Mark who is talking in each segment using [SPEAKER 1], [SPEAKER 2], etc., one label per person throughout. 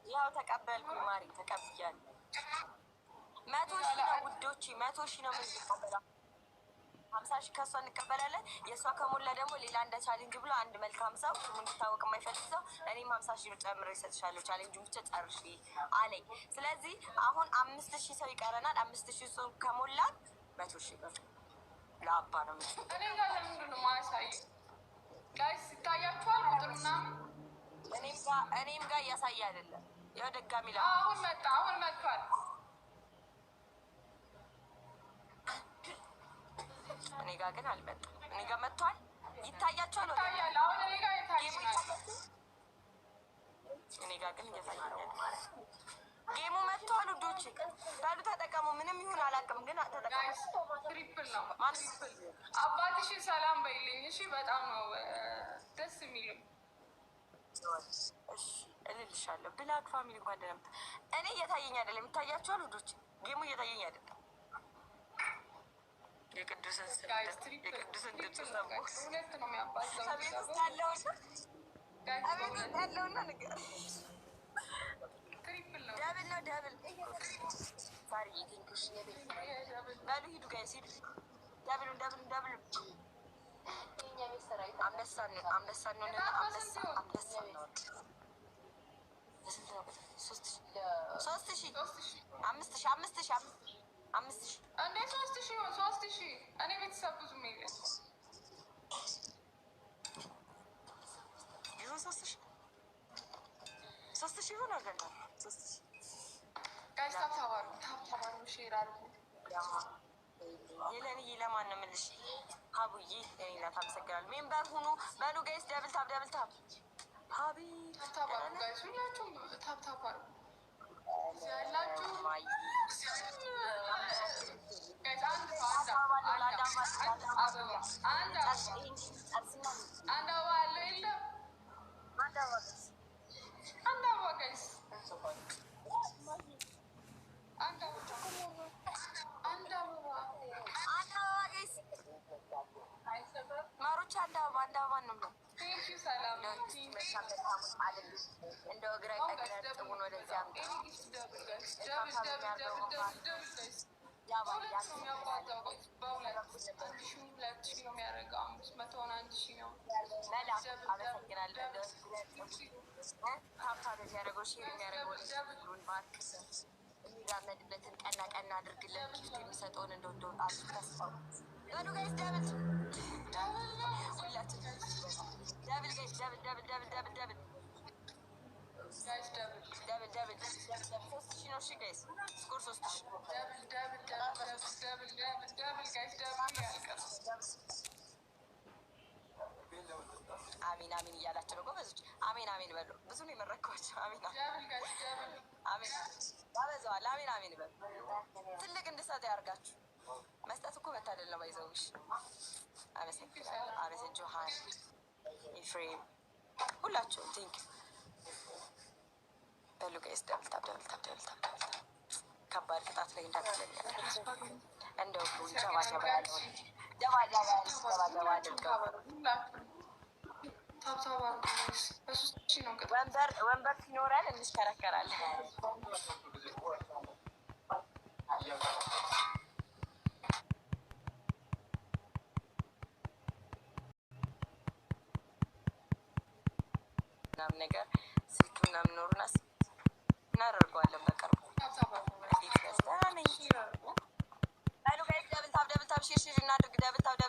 [SPEAKER 1] ያው ተቀበልኩኝ ማሪ ተቀብያለሁ። 100,000 ነው ውዶቼ 100,000 ነው የምንቀበለው። 50,000 ከሷ እንቀበላለን። የሷ ከሞላ ደግሞ ሌላ እንደ ቻሌንጅ ብሎ አንድ መልካም ሰው ስሙ እንዲታወቅ የማይፈልግ ሰው እኔም 50,000 ብር ጨምሬ እሰጥሻለሁ ቻሌንጁን ብቻ ጨርሽ አለኝ። ስለዚህ አሁን 5,000 ሰው ይቀረናል። 5,000 ሰው ከሞላን 100,000 ብር ለአባ ነው።
[SPEAKER 2] እኔ ጋር ለምንድን ነው የማያሳይ? ጋይስ ይታያችኋል ቁጥር ምናምን?
[SPEAKER 1] እኔም ጋር እያሳየ አይደለም። ያው ደጋሚ
[SPEAKER 2] አሁን መጣ። አሁን መጥቷል።
[SPEAKER 1] እኔ ጋር ግን አልመጣም። እኔ ጋር መጥቷል። ይታያችኋል?
[SPEAKER 2] ይታያል። አሁን እኔ ጋር ይታያል።
[SPEAKER 1] እኔ ጋር ግን እያሳየኛል። ጌሙ መጥቷል ውዶቼ። ታሉ ተጠቀሙ። ምንም ይሁን አላውቅም ግን ተጠቀሙ።
[SPEAKER 2] ትሪፕል ነው። አባትሽን ሰላም በይልኝ እሺ። በጣም ነው ደስ የሚልም።
[SPEAKER 1] እሺ እልልሻለሁ። ብላክ ፋሚሊ እንኳን ደህና መጣ። እኔ እየታየኝ አይደለም። ይታያችኋል ውዶቼ? ጌሙ እየታየኝ አይደለም። የቅዱስን ድምፅ ሰሙ።
[SPEAKER 2] ሁለት ነው የሚያባዛው።
[SPEAKER 1] ከቤት ውስጥ ያለውና ነገር
[SPEAKER 2] ትሪፕል ነው።
[SPEAKER 1] ደብል ነው ደብል። ሳሪ ቲንክሽ በሉ ሂዱ ጋይስ ሂዱ። ደብሉን አንበሳ ነው 5,000
[SPEAKER 2] እንዴ 3,000 እኔ ቤተሰብ ብዙም የለም።
[SPEAKER 1] ይሁን 3,000 ይሁን አገና 3,000
[SPEAKER 2] ጋይስ ታብታባሩ ሼር አድርጉ።
[SPEAKER 1] የለንዬ ለማን ነው የምልሽ? ሀቡዬ እኔና ታመሰግናለሁ። ሜምበር ሁኑ በሉ ጋይስ። ደብል ታብ ሀቢ
[SPEAKER 2] ታባሩ ጋይስ ሁላችሁም ታብታባሩ ያላችሁ
[SPEAKER 1] እንደው እግረ ጥቡን ወደዚያ የሚራመድበትን ቀና አድርግለን የሚሰጠውን እንደው አስታስፋው ጋዱ ጋይስ ደብል ሁላችን ደብል ጋይስ ደብል
[SPEAKER 2] guys, double.
[SPEAKER 1] 3,000 ነው። እሺ ጋይስ ስኮር 3,000
[SPEAKER 2] double guys, double
[SPEAKER 1] አሚን እያላቸው ነው ጎበዞች። አሚን በሉ። ብዙ ነው የመረኳቸው። አሚን ያበዛዋል። አሚን በሉ። ትልቅ እንድሰጥ ያርጋችሁ። መስጠት እኮ መታደል ነው። ባይዘውሽ አመሰግናለሁ። ጆሃን ኢፍሬም ሁላችሁም ቲንክ በሉ ጋይስ። ደብል ታብ ከባድ ቅጣት ላይ እንዳትለኝ እንደው ጀባ ወንበር ሲኖረን እንሽከረከራለን። ምናምን ነገር ስልክ ምናምን ኖሩና እናደርገዋለን በቅርቡ። ደብል ታብ ሽር እናድርግ። ደብል ታብ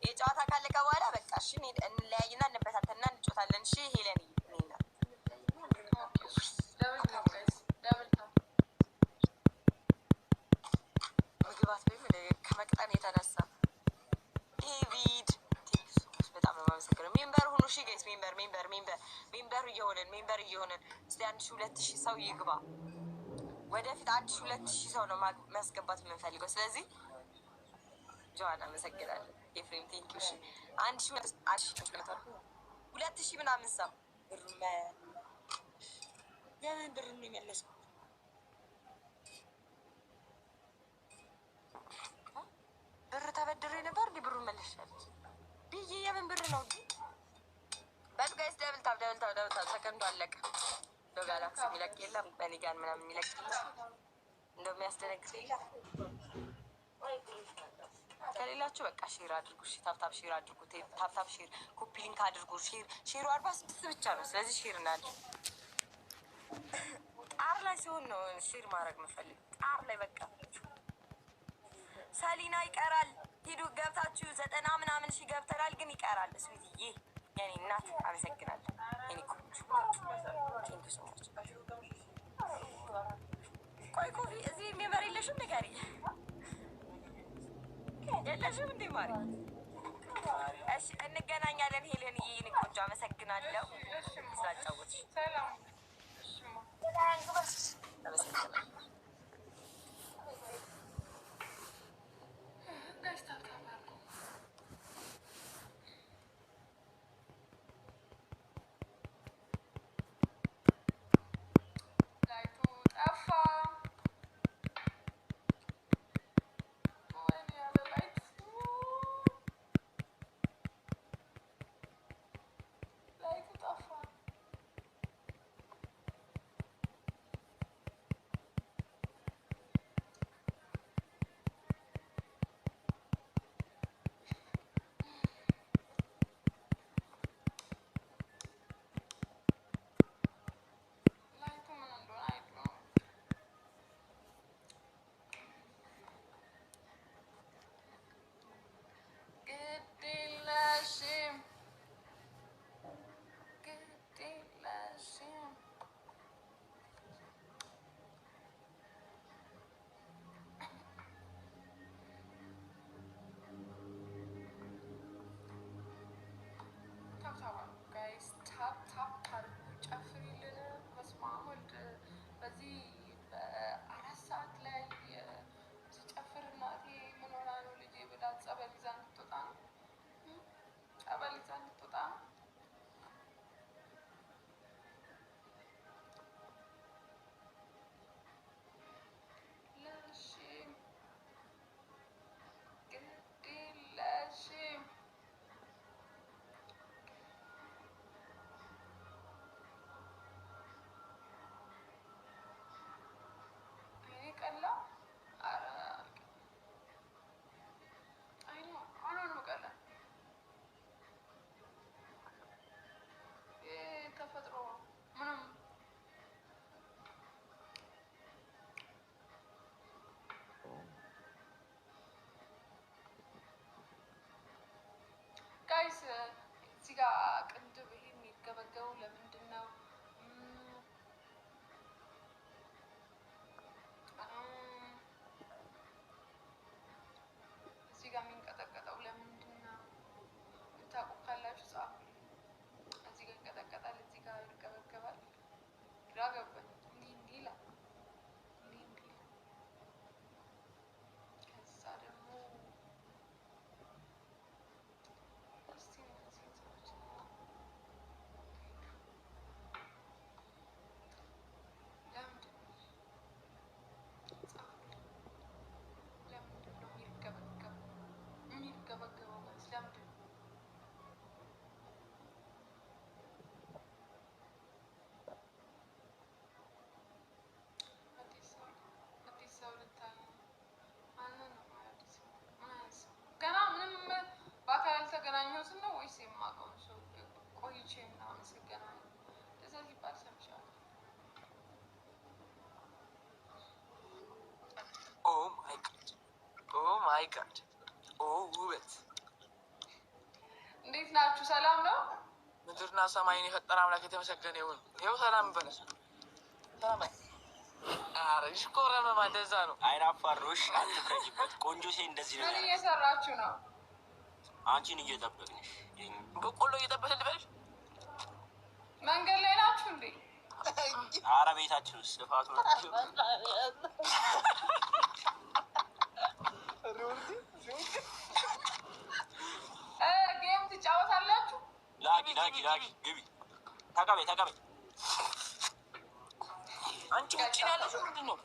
[SPEAKER 1] የጨዋታ ካለቀ በኋላ በቃ እሺ እንለያይና እንበታተና እንጮታለን። እሺ ሄለን ምግባት ከመቅጠን የተነሳ ዴቪድ በጣም ነው የማመሰግነው። ሜምበር ሁኑ። እሺ ጋይስ ሜምበር እየሆንን እስቲ 1,000-2,000 ሰው ይግባ። ወደፊት 1,000-2,000 ሰው ነው ማስገባት የምንፈልገው። ስለዚህ ጆዋን አመሰግናለሁ። ኤፍሬም ቴንኪው። እሺ 1,000 ምናምን ሰው የምን ብር ነው የመለስኩት? ብር ተበድሬ ነበር እንዲ ብሩን መለሻለች ብዬ የምን ብር ነው? በሉ ጋይስ ደብል ታብ ሰከንዱ አለቀ። በጋላክሲ የሚለቅ የለም፣ በኒጋን ምናምን የሚለቅ የለም። እንደሚያስደነግጥ የለም። ከሌላችሁ በቃ ሼር አድርጉ። እሺ ታፕታፕ ሼር አድርጉ። ታፕታፕ ሼር ኮፒ ሊንክ አድርጉ። ሼሩ 46 ብቻ ነው። ስለዚህ ሼር እናድርግ። ጣር ላይ ሲሆን ነው ሼር ማድረግ መፈልግ። ጣር ላይ በቃ ሰሊና ይቀራል። ሂዱ ገብታችሁ 90 ምናምን ሺህ ገብተናል፣ ግን ይቀራል። ስዊትዬ የኔ እናት አመሰግናለሁ። የኔ ቆንጆ ቆይ ኮፊ እዚህ ሜምበር የለሽም? ንገሪ። የለሽም እንዴ ማሪ? እሺ እንገናኛለን። ሄለን የኔ ቆንጆ አመሰግናለሁ ስላጫወትሽ።
[SPEAKER 2] ጋይስ እዚህ ጋር ቅንድብ ይሄ የሚገበገበው ለምንድን ነው? እዚህ ጋር የሚንቀጠቀጠው ለምንድን ነው? ልታውቁ ካላችሁ ጻፉ። እዚህ ጋር ይንቀጠቀጣል፣ እዚህ ጋር ይገበገባል። ግራ ገባኝ። እንዲህ ይላል፣ እንዲህ ይላል። ከዛ ደግሞ ያልተገናኘሁት ነው ወይስ የማውቀው ሰው ቆይቼ ምናምን ስገናኝ እንደዛ ሲባል ሰምቻለሁ።
[SPEAKER 3] ኦ ማይ ጋድ፣ ኦ ማይ ጋድ፣ ኦ ውበት!
[SPEAKER 2] እንዴት ናችሁ? ሰላም ነው?
[SPEAKER 3] ምድርና ሰማይን የፈጠረ አምላክ የተመሰገነ ይሁን። ይኸው ሰላም በለስ ሰላም። ኧረ ይሽኮረመማ እንደዛ ነው።
[SPEAKER 4] አይናፋሮሽ አትፍረጂበት። ቆንጆ ሴት እንደዚህ ነው።
[SPEAKER 2] ምን እየሰራችሁ ነው?
[SPEAKER 4] አንቺን እየጠበቅንሽ።
[SPEAKER 3] በቆሎ እየጠበስን ልበልሽ።
[SPEAKER 2] መንገድ ላይ ናችሁ እንዴ?
[SPEAKER 4] ኧረ ቤታችን ውስጥ ስፋቱ ነው።
[SPEAKER 2] ጌም ትጫወታላችሁ?
[SPEAKER 4] ላኪ ግቢ። ተቀበይ።
[SPEAKER 3] አንቺ ውጭ ያለሽው ምንድን ነው?